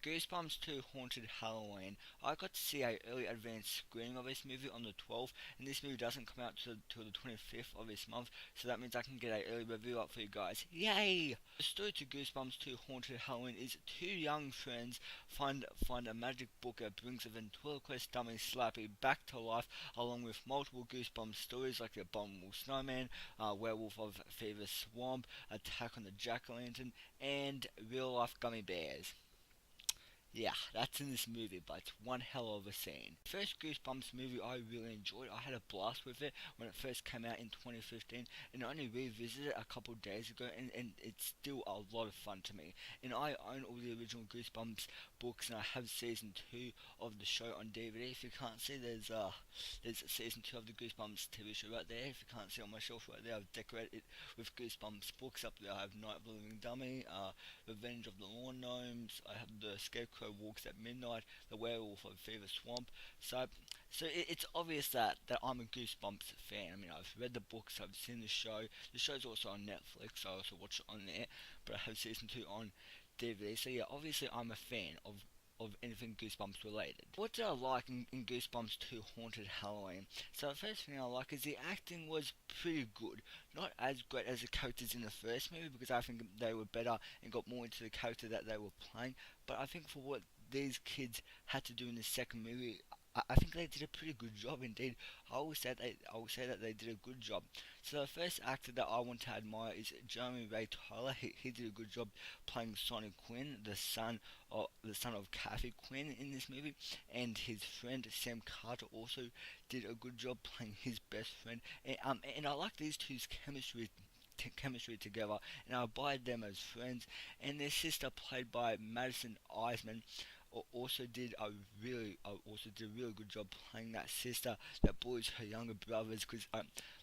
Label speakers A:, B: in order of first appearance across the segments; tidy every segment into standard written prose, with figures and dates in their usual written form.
A: Goosebumps 2 Haunted Halloween. I got to see a early advance screening of this movie on the 12th, and this movie doesn't come out till the 25th of this month, so that means I can get a early review up for you guys. Yay! The story to Goosebumps 2 Haunted Halloween is two young friends find a magic book that brings a ventriloquist dummy Slappy back to life, along with multiple Goosebumps stories like the Abominable Snowman, Werewolf of Fever Swamp, Attack on the Jack-O-Lantern, and real-life gummy bears. Yeah, that's in this movie, but it's one hell of a scene. First Goosebumps movie I really enjoyed. I had a blast with it when it first came out in 2015, and I only revisited it a couple days ago, and it's still a lot of fun to me. And I own all the original Goosebumps books, and I have season 2 of the show on DVD. If you can't see, there's season 2 of the Goosebumps TV show right there. If you can't see on my shelf right there, I've decorated it with Goosebumps books up there. I have Night of the Living Dummy, Revenge of the Lawn Gnomes. I have the Scarecrow Walks at Midnight, The Werewolf of Fever Swamp. So it's obvious that I'm a Goosebumps fan. I mean, I've read the books, I've seen the show. The show's also on Netflix, so I also watch it on there. But I have season 2 on DVD. So yeah, obviously I'm a fan of anything Goosebumps related. What did I like in Goosebumps 2 Haunted Halloween? So the first thing I like is the acting was pretty good. Not as great as the characters in the first movie, because I think they were better and got more into the character that they were playing. But I think for what these kids had to do in the second movie, I think they did a pretty good job indeed. I will say that they did a good job. So the first actor that I want to admire is Jeremy Ray Tyler. He did a good job playing Sonny Quinn, the son of Kathy Quinn in this movie, and his friend Sam Carter also did a good job playing his best friend. And I like these two's chemistry together, and I admired them as friends. And their sister, played by Madison Eisman, also did a really good job playing that sister that bullies her younger brothers. Because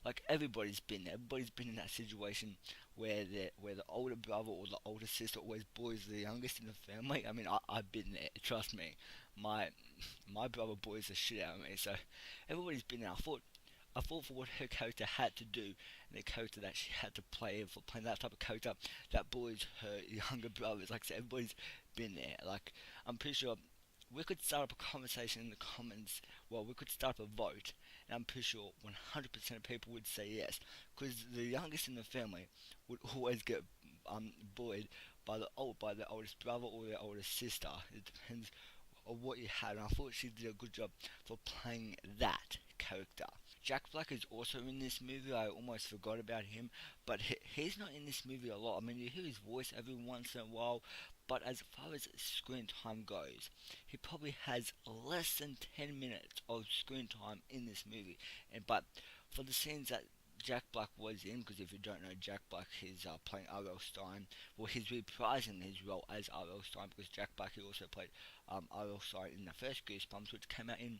A: like everybody's been in that situation where the older brother or the older sister always bullies the youngest in the family. I mean, I've been there. Trust me, my my brother bullies the shit out of me. So everybody's been there. I thought for what her character had to do, and the character that she had to play, for playing that type of character that bullies her younger brothers. Like I said, everybody's been there. Like, I'm pretty sure we could start up a conversation in the comments. Well, we could start up a vote, and I'm pretty sure 100% of people would say yes, because the youngest in the family would always get bullied by the oldest brother or the oldest sister. It depends on what you had, and I thought she did a good job for playing that character. Jack Black is also in this movie. I almost forgot about him, but he's not in this movie a lot. I mean, you hear his voice every once in a while, but as far as screen time goes, he probably has less than 10 minutes of screen time in this movie. But for the scenes that Jack Black was in, because if you don't know Jack Black, he's playing R.L. Stein. Well, he's reprising his role as R.L. Stein, because Jack Black, he also played R.L. Stein in the first Goosebumps, which came out in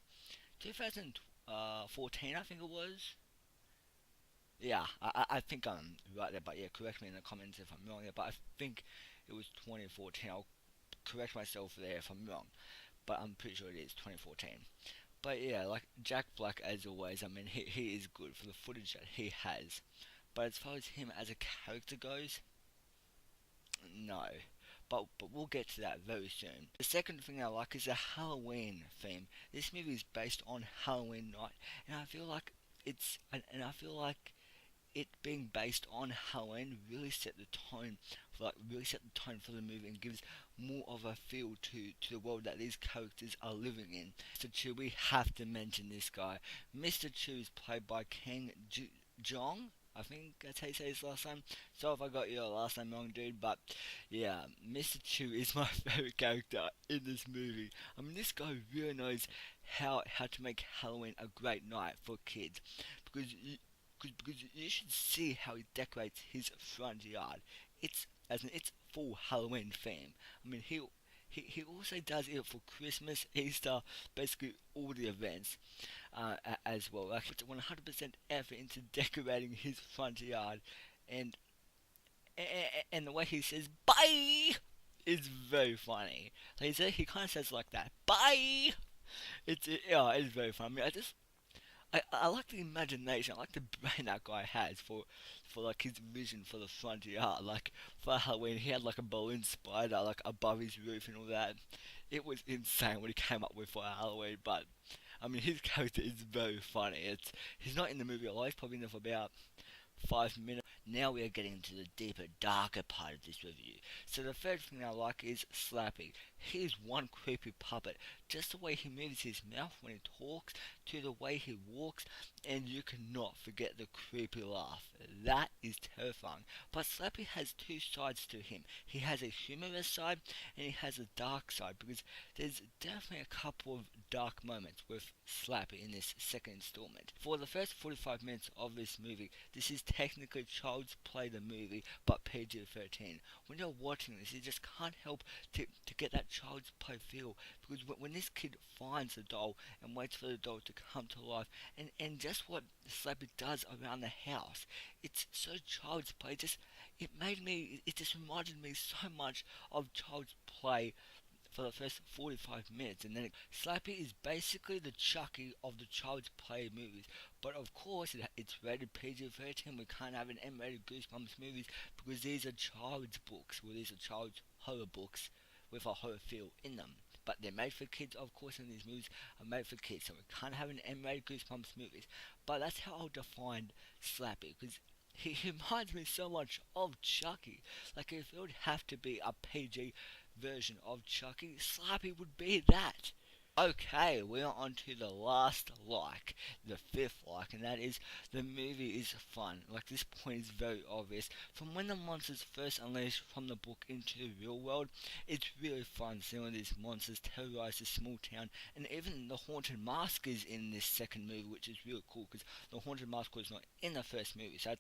A: 2014, I think it was. Yeah, I think I'm right there, but yeah, correct me in the comments if I'm wrong there. But I think it was 2014. I'll correct myself there if I'm wrong, but I'm pretty sure it is 2014. But yeah, like Jack Black, as always, I mean, he is good for the footage that he has. But as far as him as a character goes, no. But we'll get to that very soon. The second thing I like is the Halloween theme. This movie is based on Halloween night, and I feel like it being based on Halloween really set the tone for the movie, and gives more of a feel to the world that these characters are living in. Mr. Chu, we have to mention this guy. Mr. Chu is played by King Jong. I think that's how you say his last name. So if I got your last name wrong, dude, but yeah, Mr. Chu is my favorite character in this movie. I mean, this guy really knows how to make Halloween a great night for kids, because you should see how he decorates his front yard. It's full Halloween theme. I mean, he also does it for Christmas, Easter, basically all the events as well. Like, puts 100% effort into decorating his front yard, and and the way he says "bye" is very funny. He kind of says like that, "bye." Yeah, it's very funny. I mean, I like the imagination. I like the brain that guy has for like his vision for the front yard. Like for Halloween, he had like a balloon spider like above his roof and all that. It was insane what he came up with for Halloween. But I mean, his character is very funny. He's not in the movie a lot. He's probably in there for about 5 minutes. Now we are getting into the deeper, darker part of this review. So the first thing I like is Slappy. He is one creepy puppet. Just the way he moves his mouth when he talks, to the way he walks, and you cannot forget the creepy laugh. That is terrifying. But Slappy has two sides to him. He has a humorous side and he has a dark side because there's definitely a couple of dark moments with Slappy in this second installment. For the first 45 minutes of this movie, this is technically Child's Play the movie, but PG-13. When you're watching this, you just can't help to get that Child's Play feel, because when this kid finds the doll and waits for the doll to come to life, and just what Slappy does around the house, it's so Child's Play. It just reminded me so much of Child's Play for the first 45 minutes, and then Slappy is basically the Chucky of the Child's Play movies. But of course, it's rated PG-13. We can't have an M-rated Goosebumps movies because these are child's books, well, these are child's horror books with a horror feel in them. But they're made for kids, of course, and these movies are made for kids, so we can't have an M-rated Goosebumps movies. But that's how I'll define Slappy, because he reminds me so much of Chucky. Like, if it would have to be a PG version of Chucky, Slappy would be that. Okay, we are on to the last like, the fifth like, and that is the movie is fun. Like, this point is very obvious. From when the monsters first unleashed from the book into the real world, it's really fun seeing these monsters terrorize this small town, and even the haunted mask is in this second movie, which is really cool because the haunted mask was not in the first movie, so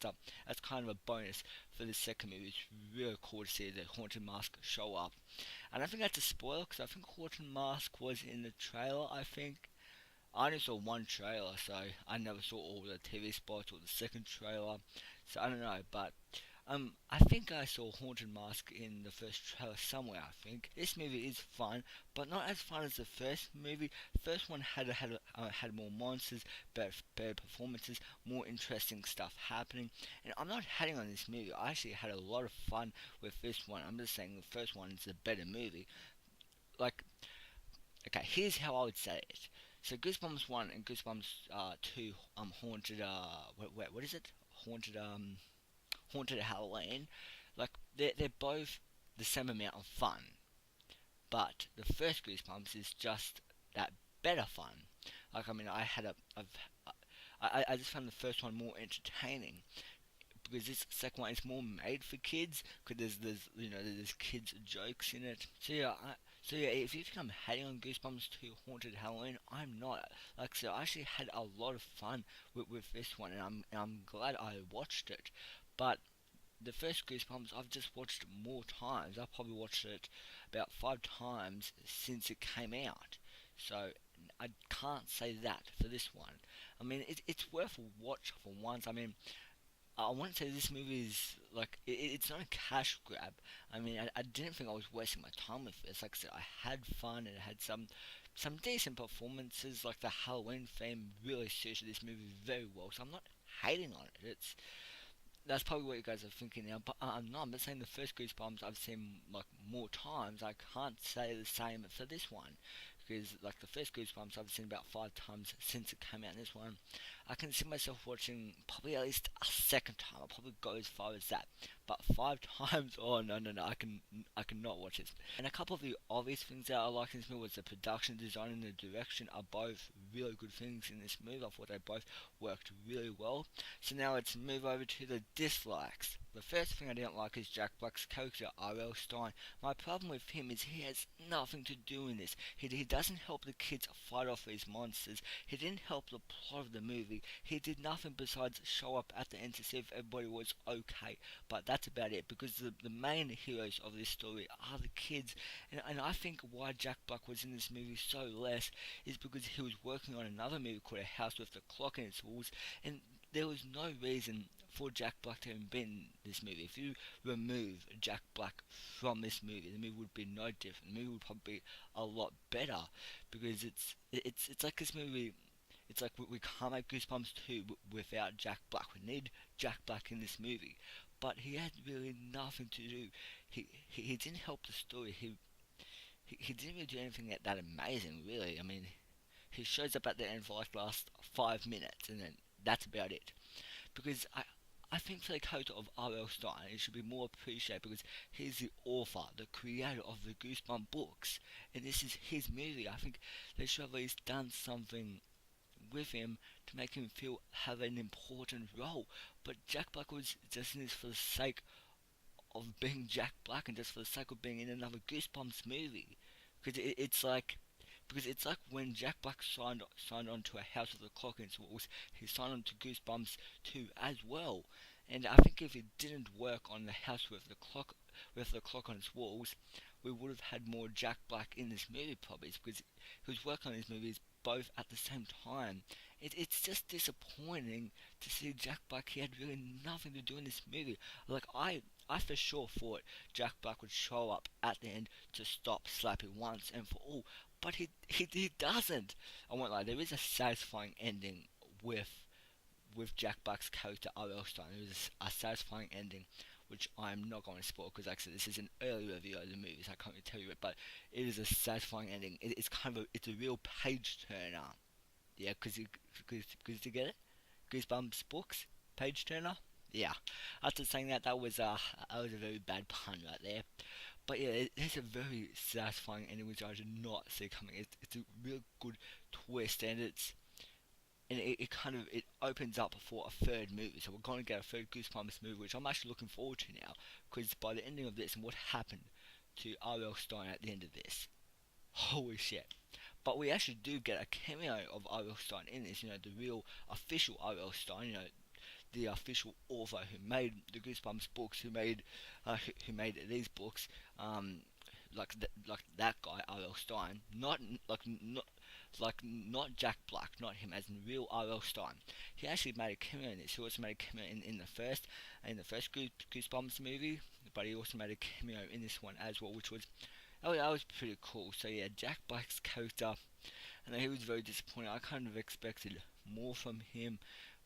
A: that's kind of a bonus for the second movie. It's really cool to see the haunted mask show up. I don't think that's a spoiler because I think Horton Mask was in the trailer. I think I only saw one trailer, so I never saw all the TV spots or the second trailer. So I don't know, but I think I saw Haunted Mask in the first trailer somewhere. I think this movie is fun, but not as fun as the first movie. The first one had more monsters, better performances, more interesting stuff happening. And I'm not hating on this movie. I actually had a lot of fun with this one. I'm just saying the first one is a better movie. Like, okay, here's how I would say it. So Goosebumps 1 and Goosebumps 2, Haunted, what is it? Haunted, Haunted Halloween, like they're both the same amount of fun, but the first Goosebumps is just that better fun. Like, I mean, I just found the first one more entertaining because this second one is more made for kids because there's kids jokes in it. So yeah, if you think I'm hating on Goosebumps 2 Haunted Halloween, I'm not. Like, so I actually had a lot of fun with this one, and I'm glad I watched it. But the first Goosebumps I've just watched more times. I've probably watched it about 5 times since it came out. So I can't say that for this one. I mean, it's worth a watch for once. I mean, I wouldn't say this movie is like it's not a cash grab. I mean, I didn't think I was wasting my time with this. Like I said, I had fun and it had some decent performances. Like the Halloween theme really suited this movie very well. So I'm not hating on it. That's probably what you guys are thinking now, but I'm not. I'm just saying the first Goosebumps I've seen like more times. I can't say the same for this one because like the first Goosebumps I've seen about 5 times since it came out. And this one, I can see myself watching probably at least a second time. I'll probably go as far as that. But 5 times, oh no, I cannot watch this. And a couple of the obvious things that I liked in this movie was the production design and the direction are both really good things in this movie. I thought they both worked really well. So now let's move over to the dislikes. The first thing I didn't like is Jack Black's character, R.L. Stein. My problem with him is he has nothing to do in this. He doesn't help the kids fight off these monsters. He didn't help the plot of the movie. He did nothing besides show up at the end to see if everybody was okay. But that's about it, because the main heroes of this story are the kids. And I think why Jack Black was in this movie so less is because he was working on another movie called A House with the Clock in its Walls, and there was no reason for Jack Black to have been in this movie. If you remove Jack Black from this movie, the movie would be no different. The movie would probably be a lot better because it's like this movie it's like we can't make Goosebumps 2 without Jack Black. We need Jack Black in this movie. But he had really nothing to do. He didn't help the story. He didn't really do anything that amazing, really. I mean, he shows up at the end for like the last 5 minutes, and then that's about it. Because I think for the character of R.L. Stein, it should be more appreciated because he's the author, the creator of the Goosebump books, and this is his movie. I think they should have at least done something with him to make him feel have an important role. But Jack Black was just in this for the sake of being Jack Black and just for the sake of being in another Goosebumps movie. Because it's like when Jack Black signed on to A House with a Clock in its Walls, he signed on to Goosebumps 2 as well. And I think if it didn't work on The House with the Clock on its Walls, we would have had more Jack Black in this movie probably because he was working on these movies both at the same time. It's just disappointing to see Jack Black. He had really nothing to do in this movie. Like I for sure thought Jack Black would show up at the end to stop Slappy once and for all, but he doesn't. I won't lie, there is a satisfying ending with Jack Black's character R.L. Stein. There is a satisfying ending, which I'm not going to spoil because, like I said, this is an early review of the movie, so I can't really tell you it. But it is a satisfying ending. It's kind of it's a real page turner. Yeah, because you get it, Goosebumps books, page turner. Yeah, after saying that, that was a very bad pun right there. But yeah, it's a very satisfying ending which I did not see coming. It's a real good twist, and it kind of it opens up for a third movie. So we're going to get a third Goosebumps movie, which I'm actually looking forward to now. Because by the ending of this and what happened to R.L. Stein at the end of this, holy shit. But we actually do get a cameo of R.L. Stein in this. You know, the real official R.L. Stein. You know, the official author who made the Goosebumps books, who made these books. Like that guy R.L. Stein, not Jack Black, not him, as in real R.L. Stein. He actually made a cameo in this. He also made a cameo in the first Goosebumps movie, but he also made a cameo in this one as well, which was oh yeah, that was pretty cool. So yeah, Jack Black's character, and he was very disappointing. I kind of expected more from him.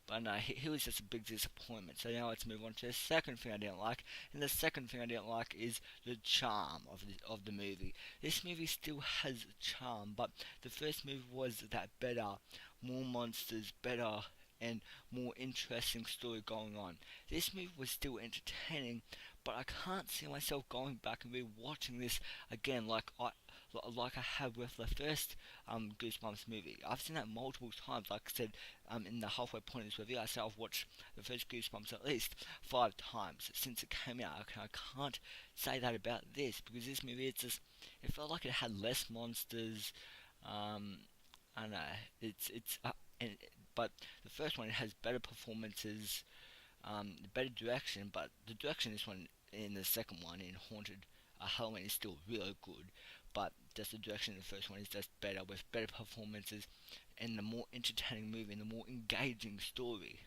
A: But no, he was just a big disappointment. So now let's move on to the second thing I didn't like. And the second thing I didn't like is the charm of the movie. This movie still has charm, but the first movie was that better, more monsters, better, and more interesting story going on. This movie was still entertaining, but I can't see myself going back and rewatching this again like I have with the first Goosebumps movie. I've seen that multiple times. Like I said, in the halfway point of this review, I said I've watched the first Goosebumps at least 5 times since it came out. I can't say that about this because this movie, it felt like it had less monsters. I don't know, and, but the first one it has better performances, better direction, but the direction in this one, in the second one, in Haunted Halloween is still really good, but just the direction in the first one is just better with better performances and the more entertaining movie and the more engaging story.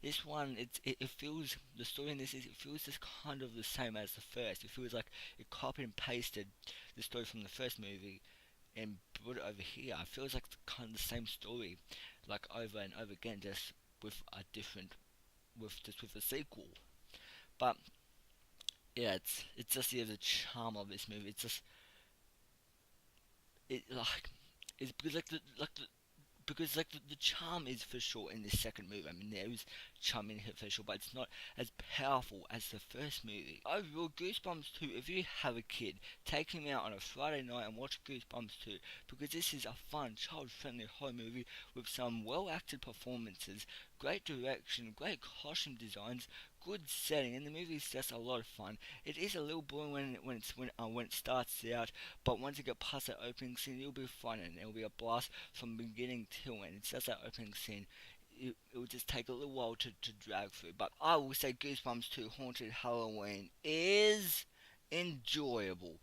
A: This one, it feels the story in this it feels just kind of the same as the first. It feels like it copied and pasted the story from the first movie and brought it over here. It feels like it's kind of the same story, like over and over again, just with a different, with a sequel. But yeah, it's just the charm of this movie. It's just it like it's because the charm is for sure in this second movie. I mean, there is charm in here for sure, but it's not as powerful as the first movie. Overall, Goosebumps 2, if you have a kid, take him out on a Friday night and watch Goosebumps 2, because this is a fun, child-friendly horror movie with some well-acted performances, great direction, great costume designs, good setting, and the movie is just a lot of fun. It is a little boring when it starts out, but once you get past that opening scene, it'll be fun and it'll be a blast from beginning to end. It's just that opening scene. It will just take a little while to drag through. But I will say Goosebumps 2 Haunted Halloween is enjoyable.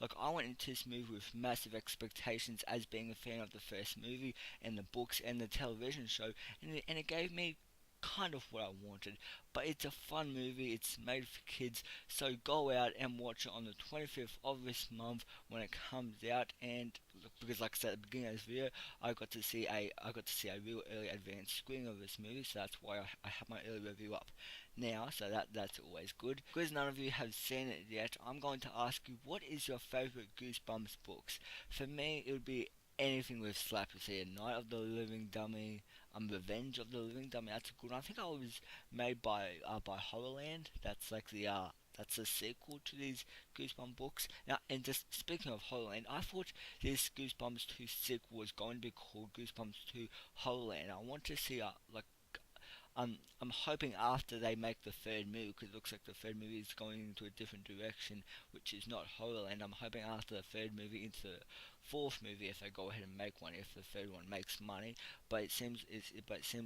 A: Like, I went into this movie with massive expectations as being a fan of the first movie and the books and the television show, and it gave me kind of what I wanted. But it's a fun movie. It's made for kids, so go out and watch it on the 25th of this month when it comes out. And because, like I said at the beginning of this video, I got to see a real early advanced screening of this movie, so that's why I have my early review up now. So that's always good. Because none of you have seen it yet, I'm going to ask you, what is your favorite Goosebumps books? For me, it would be anything with Slappy. See, Night of the Living Dummy, Revenge of the Living Dummy. That's a good one. I think I was made by Horrorland. That's a sequel to these Goosebumps books. Now, and just speaking of Horrorland, I thought this Goosebumps 2 sequel was going to be called Goosebumps 2 Horrorland. I want to see I'm hoping after they make the third movie, because it looks like the third movie is going into a different direction, which is not Horrorland. I'm hoping after the third movie into the fourth movie, if they go ahead and make one, if the third one makes money. But it seems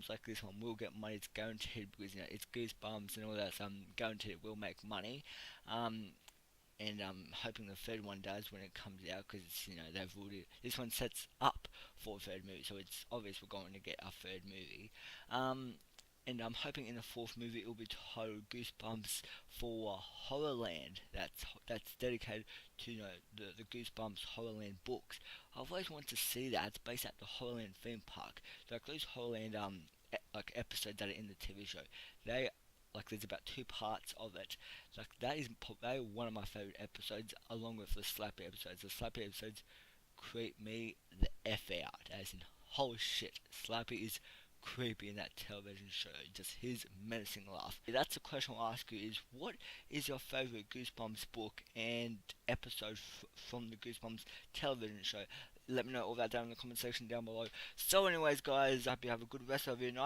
A: like this one will get money. It's guaranteed because it's Goosebumps and all that. So I'm guaranteed it will make money. Um, and I'm hoping the third one does when it comes out, because they've already, this one sets up for a third movie, so it's obvious we're going to get a third movie. Um, and I'm hoping in the fourth movie it will be titled Goosebumps for Horrorland. That's dedicated to the Goosebumps Horrorland books. I've always wanted to see that. It's based at the Horrorland theme park. Like those Horrorland like episodes that are in the TV show. They there's about two parts of it. Like they are one of my favorite episodes, along with the Slappy episodes. The Slappy episodes creep me the f out. As in, holy shit, Slappy is creepy in that television show. Just his menacing laugh. That's the question I'll ask you: is what is your favorite Goosebumps book and episode from the Goosebumps television show? Let me know all that down in the comment section down below. So anyways guys, I hope you have a good rest of your night.